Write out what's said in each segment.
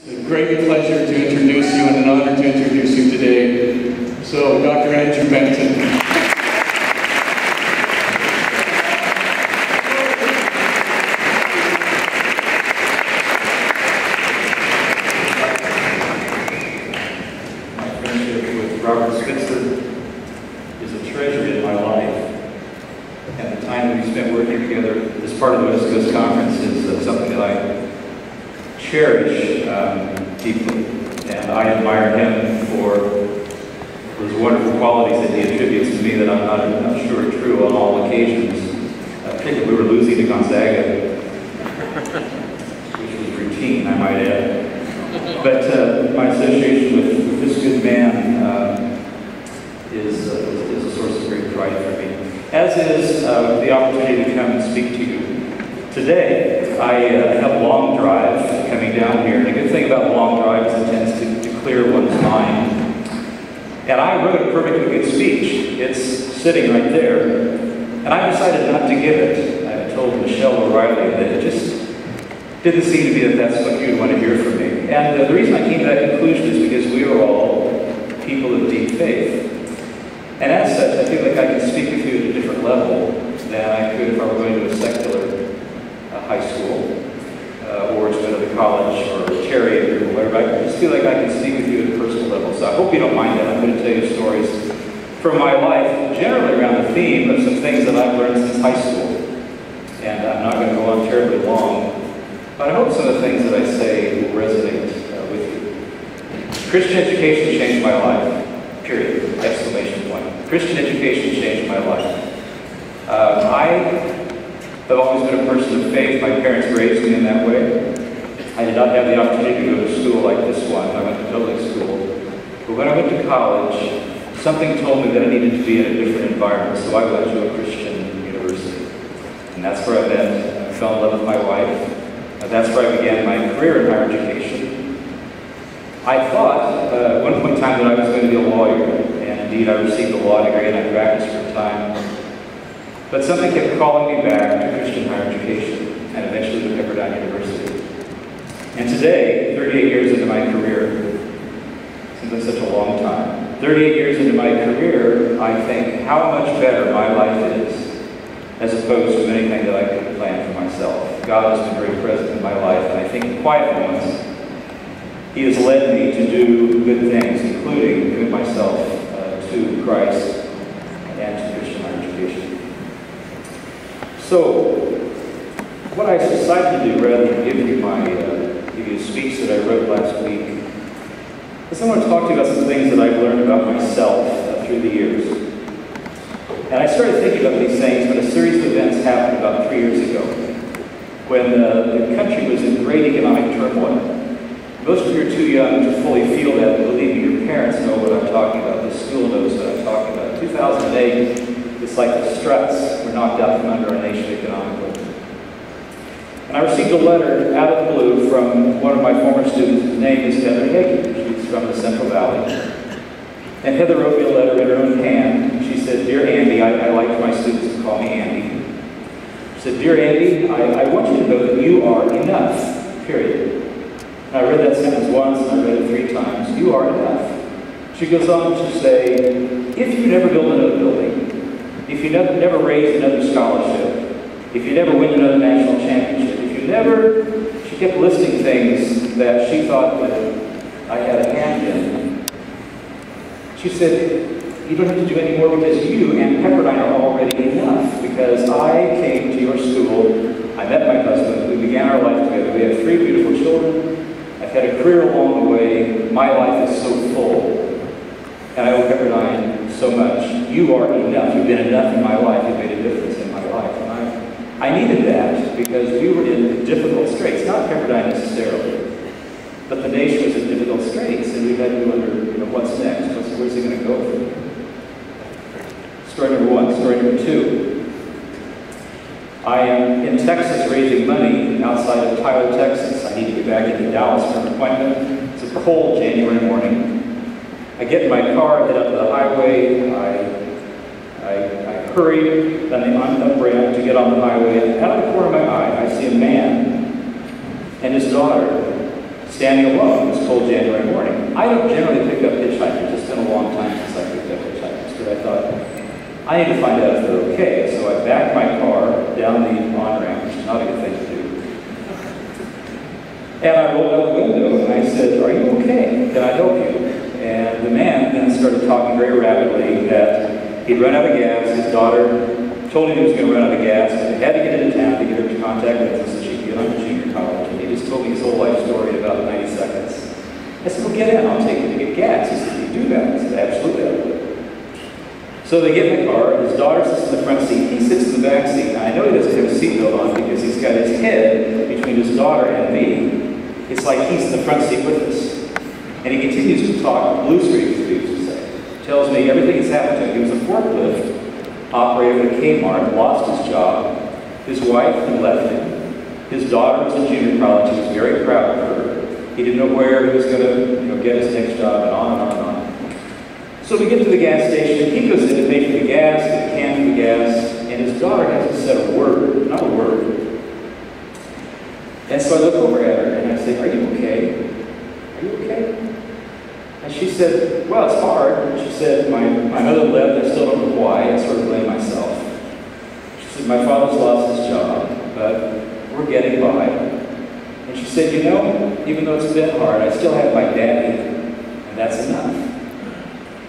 It's a great pleasure to introduce you and an honor to introduce you today. So, Dr. Andrew Benton. Part of the West Coast Conference is something that I cherish deeply, and I admire him for those wonderful qualities that he attributes to me that I'm not sure are true on all occasions. Particularly we were losing to Gonzaga, which was routine, I might add. But my association with this good man is a source of great pride for me, as is the opportunity to come and speak to you. Today, I have a long drive coming down here, and a good thing about a long drive is it tends to clear one's mind. And I wrote a perfectly good speech. It's sitting right there. And I decided not to give it. I told Michelle O'Reilly that it just didn't seem to be that that's what you'd want to hear from me. And the reason I came to that conclusion is because we are all people of deep faith. And as such, I feel like I can speak with you at a different level than I could if I were going to a secular high school, or to another college, or Terry or whatever. I just feel like I can speak with you at a personal level. So I hope you don't mind that. I'm going to tell you stories from my life, generally around the theme of some things that I've learned since high school. And I'm not going to go on terribly long, but I hope some of the things that I say will resonate with you. Christian education changed my life. Period. Exclamation point. Christian education changed my life. I've always been a person of faith. My parents raised me in that way. I did not have the opportunity to go to school like this one. I went to public school. But when I went to college, something told me that I needed to be in a different environment, so I went to a Christian university. And that's where I met. I fell in love with my wife. That's where I began my career in higher education. I thought at one point in time that I was going to be a lawyer. And indeed, I received a law degree and I practiced for a time. But something kept calling me back to Christian higher education, and eventually to Pepperdine University. And today, 38 years into my career, seems like such a long time, 38 years into my career, I think how much better my life is, as opposed to anything that I could have planned for myself. God has been very present in my life, and I think in quiet moments, He has led me to do good things, including giving myself to Christ and to Christian higher education. So, what I decided to do, rather than give you a speech that I wrote last week, is I want to talk to you about some things that I've learned about myself through the years. And I started thinking about these things when a series of events happened about 3 years ago, when the country was in great economic turmoil. Most of you are too young to fully feel that, but believe me, your parents know what I'm talking about. The school knows what I'm talking about. 2008. It's like the struts were knocked out from under our nation economically. And I received a letter out of the blue from one of my former students. His name is Heather Hagee. She's from the Central Valley. And Heather wrote me a letter in her own hand. She said, "Dear Andy," I like my students to call me Andy. She said, "Dear Andy, I want you to know that you are enough, period." And I read that sentence once and I read it 3 times. You are enough. She goes on to say, if you never build another building, if you never raise another scholarship, if you never win another national championship, if you never, she kept listing things that she thought that I had a hand in. She said, you don't have to do any more because you and Pepperdine are already enough. Because I came to your school, I met my husband, we began our life together, we have 3 beautiful children, I've had a career along the way, my life is so full. And I owe Pepperdine so much. You are enough. You've been enough in my life. You've made a difference in my life. And I needed that because we were in difficult straits. Not Pepperdine necessarily, but the nation was in difficult straits, and we had to wonder, what's next? Where's it going to go from here? Story number 1. Story number 2. I am in Texas raising money outside of Tyler, Texas. I need to get back into Dallas for an appointment. It's a cold January morning. I get in my car, head up the highway, I hurry down the up ramp to get on the highway, and out of the corner of my eye, I see a man and his daughter standing alone. It was cold January morning. I don't generally pick up hitchhikers. It's been a long time since I picked up hitchhikers, but I thought, I need to find out if they're okay. So I backed my car down the on-ramp, which is not a good thing to do. And I rolled out the window and I said, "Are you okay? Can I help you?" And the man then started talking very rapidly that he'd run out of gas. His daughter told him he was going to run out of gas, and he had to get into town to get her to contact with us so she could get on to junior college. And he just told me his whole life story in about 90 seconds. I said, "Well, get in. I'll take you to get gas." He said, "You do that?" I said, "Absolutely, I will." So they get in the car. His daughter sits in the front seat. He sits in the back seat. And I know he doesn't have a seatbelt on because he's got his head between his daughter and me. It's like he's in the front seat with us. And he continues to talk blue streaks, as he used to say. Tells me everything that's happened to him. He was a forklift operator at Kmart, lost his job. His wife had left him. His daughter was in junior college. He was very proud of her. He didn't know where he was going to get his next job, and on and on and on. So we get to the gas station. He goes in to pay for the gas, get a can for the gas, and his daughter hasn't said a word, not a word. And so I look over at her and I say, "Are you okay? Are you okay?" And she said, "Well, it's hard." She said, my mother left. I still don't know why. I sort of blame myself. She said, "My father's lost his job, but we're getting by." And she said, "You know, even though it's been hard, I still have my daddy, and that's enough."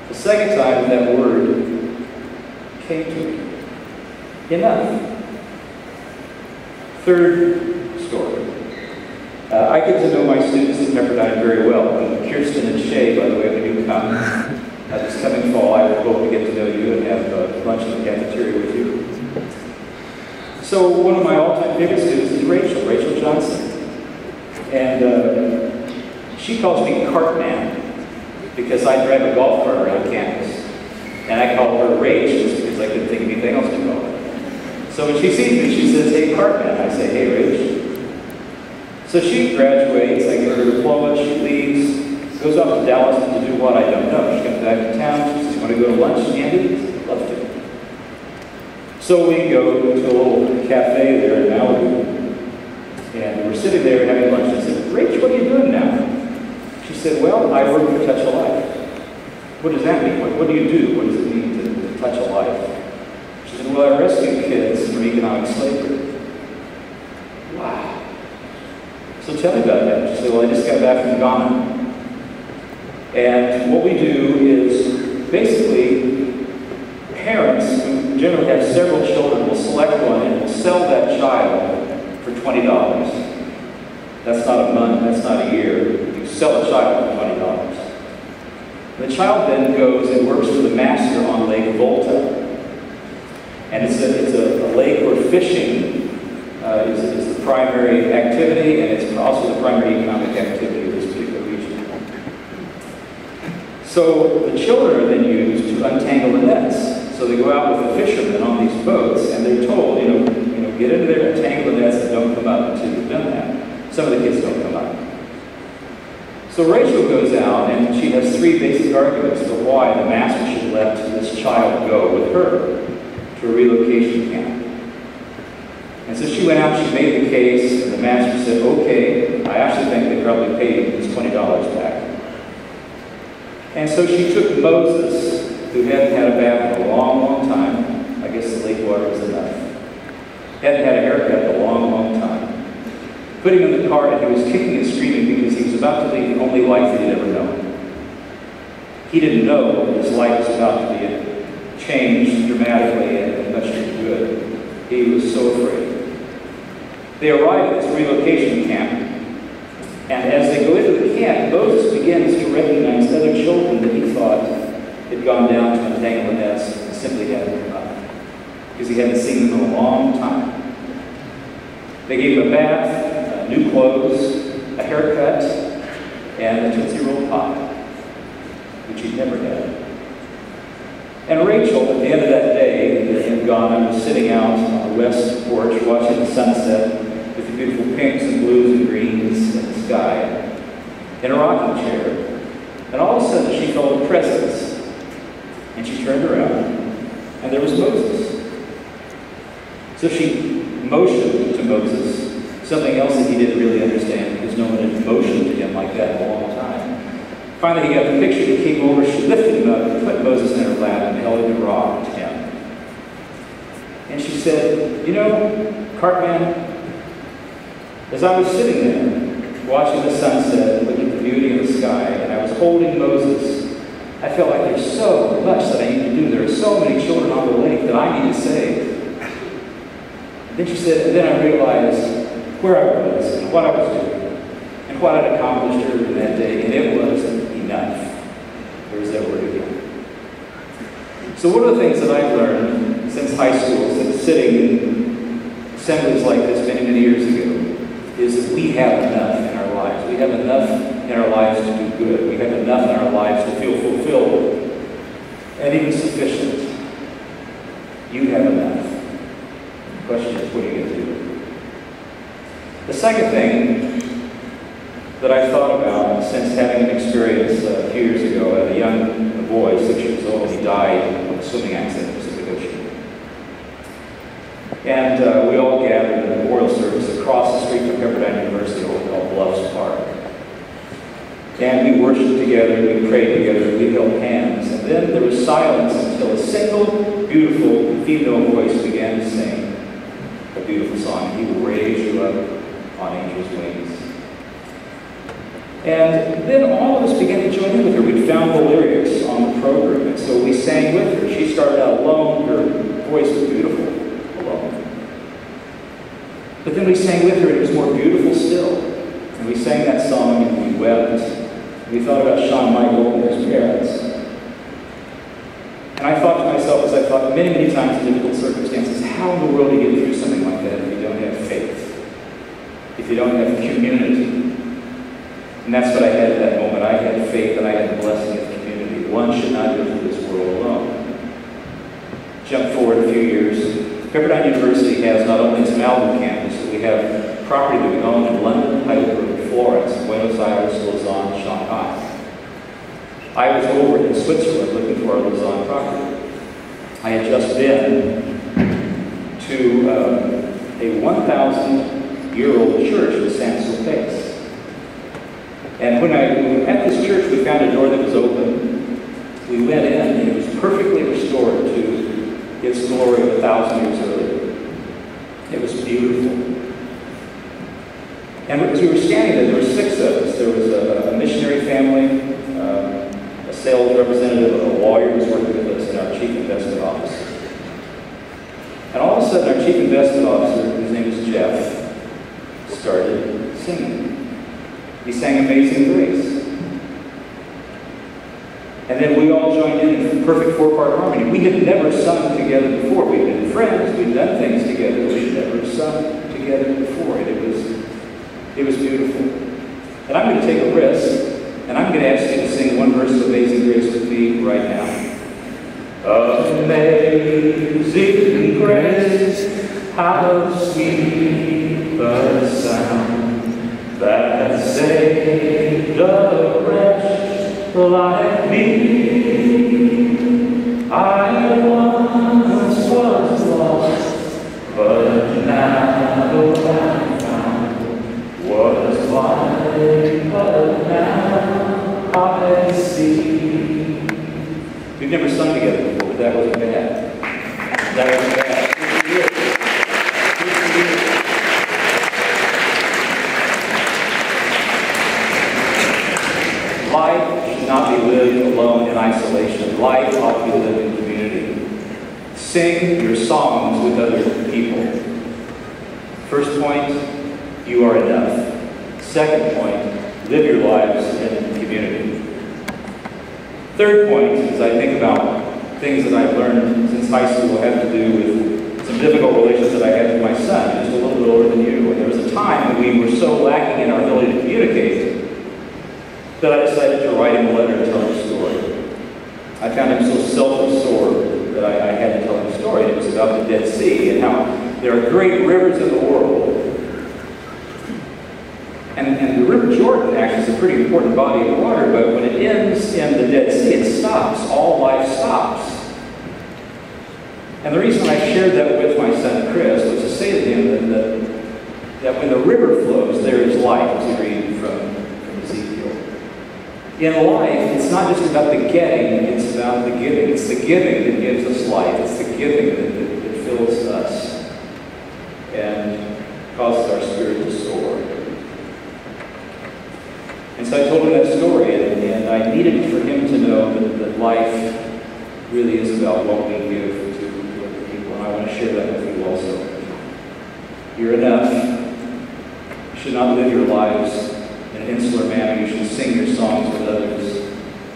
The second time that word came to me. Enough. Third story. I get to know my students at Pepperdine very well. And Kirsten and Shay, by the way, when you come this coming fall, I hope to get to know you and have lunch in the cafeteria with you. So one of my all-time favorite students is Rachel Johnson. And she calls me Cartman because I drive a golf cart around campus. And I call her Rach just because I couldn't think of anything else to call her. So when she sees me, she says, "Hey, Cartman." I say, "Hey, Rach." So she graduates, I give her a diploma, she leaves, goes off to Dallas to do what I don't know. She comes back to town, she says, "You want to go to lunch, Andy?" I said, "I'd love to." So we go to a little cafe there in Malibu, and we're sitting there having lunch. I said, "Rach, what are you doing now?" She said, "Well, I work for Touch a Life." "What does that mean? What do you do? What does it mean to touch a life?" She said, "Well, I rescue kids from economic slavery." Wow. So tell me about that. She said, "Well, I just got back from Ghana. And what we do is basically parents who generally have several children will select one and will sell that child for $20. That's not a month, that's not a year. You sell a child for $20. The child then goes and works for the master on Lake Volta. And it's a lake where fishing is the primary activity, and it's also the primary economic activity of this particular region. So the children are then used to untangle the nets. So they go out with the fishermen on these boats, and they're told, get into there, untangle the nets, and don't come out until you've done that. Some of the kids don't come out. So Rachel goes out, and she has three basic arguments for why the master should let this child go with her to a relocation camp. And so she went out, she made the case, and the master said, "Okay, I actually think they probably paid his $20 back." And so she took Moses, who hadn't had a bath in a long, long time. I guess the lake water was enough. Hadn't had a haircut in a long, long time. Put him in the car, and he was kicking and screaming because he was about to lead the only life that he'd ever known. He didn't know that his life was about to be changed dramatically and much for good. He was so afraid. They arrive at this relocation camp, and as they go into the camp, Moses begins to recognize other children that he thought had gone down to untangle the nets and simply hadn't come up, because he hadn't seen them in a long time. They gave him a bath, new clothes, a haircut, and a Tootsie Roll pie, which he'd never had. And Rachel, at the end of that day in Ghana, was sitting out on the west porch watching the sunset with the beautiful pinks and blues and greens in the sky in a rocking chair. And all of a sudden she felt a presence. And she turned around, and there was Moses. So she motioned to Moses Something else that he didn't really understand because no one had motioned to him like that in a long time. Finally, he got the picture. He came over, she lifted him up, put Moses in her lap, and held him and rocked him. And she said, you know, Cartman, as I was sitting there, watching the sunset, looking at the beauty of the sky, and I was holding Moses, I felt like there's so much that I need to do. There are so many children on the lake that I need to save. Then she said, and then I realized where I was and what I was doing and what I'd accomplished earlier that day, and it wasn't enough. There's that word again. So one of the things that I've learned since high school, since sitting in assemblies like this many, many years ago, is that we have enough in our lives. We have enough in our lives to do good. We have enough in our lives to feel fulfilled and even sufficient. You have enough. The question is, what are you going to do? The second thing that I thought about since having an experience a few years ago, a young boy, 6 years old, he died in a swimming accident in the Pacific Ocean. And we all gathered in a memorial service across the street from Pepperdine University, what we call Bluffs Park. And we worshiped together, we prayed together, we held hands, and then there was silence until a single, beautiful female voice began to sing a beautiful song. He will raise you up on angels' wings. And then all of us began to join in with her. We'd found the lyrics on the program, and so we sang with her. She started out alone. Her voice was beautiful, alone. But then we sang with her, and it was more beautiful still. And we sang that song, and we wept. We thought about Shawn Michael and his parents. And I thought to myself, as I thought many, many times in difficult circumstances, how in the world do you get through something like that if you don't have faith? If you don't have community? And that's what I had at that moment. I had faith and I had the blessing of community. One should not go through this world alone. Jump forward a few years. Pepperdine University has not only its Malibu campus, but we have property that we own in London, Heidelberg, Florence, Buenos Aires, Lausanne, Shanghai. I was over in Switzerland looking for our Lausanne property. I had just been to a 1,000-year-old church in Saint-Sulpice. And when we were at this church, we found a door that was open. We went in, and it was perfectly restored to its glory of 1,000 years earlier. It was beautiful. And as we were standing there were 6 of us. There was a missionary family, a sales representative, a lawyer who was working with us, and our chief investment officer. And all of a sudden, our chief investment officer, whose name is Jeff, started singing. He sang Amazing Grace. And then we all joined in perfect 4-part harmony. We had never sung together before. We'd been friends, we'd done things together, but we'd never sung together before. And it was beautiful. And I'm going to take a risk, and I'm going to ask you to sing one verse of Amazing Grace with me right now. Amazing grace, how sweet the sound that saved a wretch like me. I once was lost, but now I'm found. Was blind, but now I see. We've never sung together before, but that wasn't bad. That wasn't bad. Life should not be lived alone in isolation. Life ought to be lived in community. Sing your songs with other people. First point, you are enough. Second point, live your lives in community. Third point, as I think about things that I've learned since high school, have to do with some difficult relations that I had with my son, just a little bit older than you. And there was a time when we were so lacking in our ability to communicate that I decided to write him a letter and tell him a story. I found him so self-absorbed that I had to tell him a story. It was about the Dead Sea and how there are great rivers in the world. And the River Jordan actually is a pretty important body of water, but when it ends in the Dead Sea, it stops. All life stops. And the reason I shared that with my son Chris was to say to him that that when the river flows, there is life, as you read from Ezekiel. In life, it's not just about the getting, it's about the giving. It's the giving that gives us life. It's the giving that fills us and causes our spirit to soar. And so I told him that story, and I needed for him to know that life really is about what we give to other people, and I want to share that with you also. You're enough. You should not live your lives in an insular manner. You should sing your songs with others.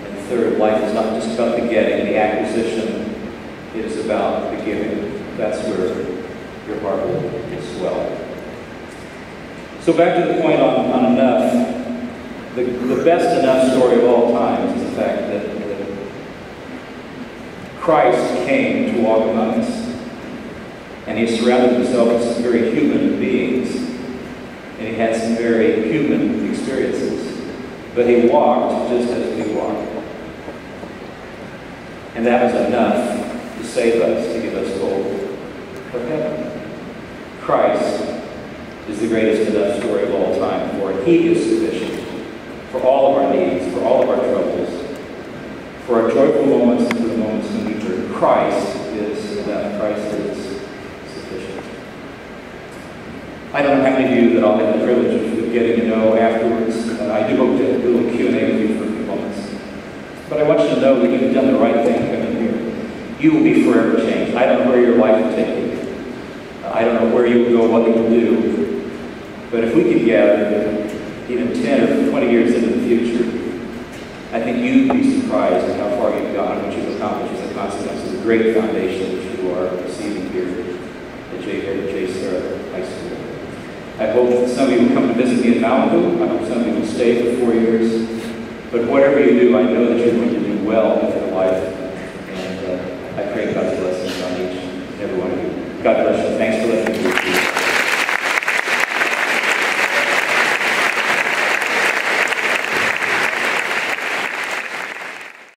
And third, life is not just about the getting, the acquisition. It is about the giving. That's where your heart will swell. So back to the point on enough. The best enough story of all times is the fact that Christ came to walk among us. And he surrounded himself with some very human beings. And he had some very human experiences. But he walked just as we walk. And that was enough to save us, to give us hope of heaven. Christ is the greatest enough story of all time, for he is sufficient for all of our needs, for all of our troubles, for our joyful moments and for the moments when we hurt. Christ is enough. Christ is sufficient. I don't know how many of you that I'll have the privilege of getting to know afterwards. I do hope to do a little Q&A with you for a few moments. But I want you to know that you've done the right thing coming here. You will be forever changed. I don't know where your life will take you. I don't know where you will go, what you will do. But if we could gather even 10 or 20 years into the future, I think you'd be surprised at how far you've gone, what you've accomplished as a consequence of the great foundation that you are receiving here at JSerra High School. I hope that some of you will come to visit me in Malibu. I hope some of you will stay for 4 years. But whatever you do, I know that you're going to do well with your life. And I pray God's blessings on each and every one of you. God bless you. Thanks for listening.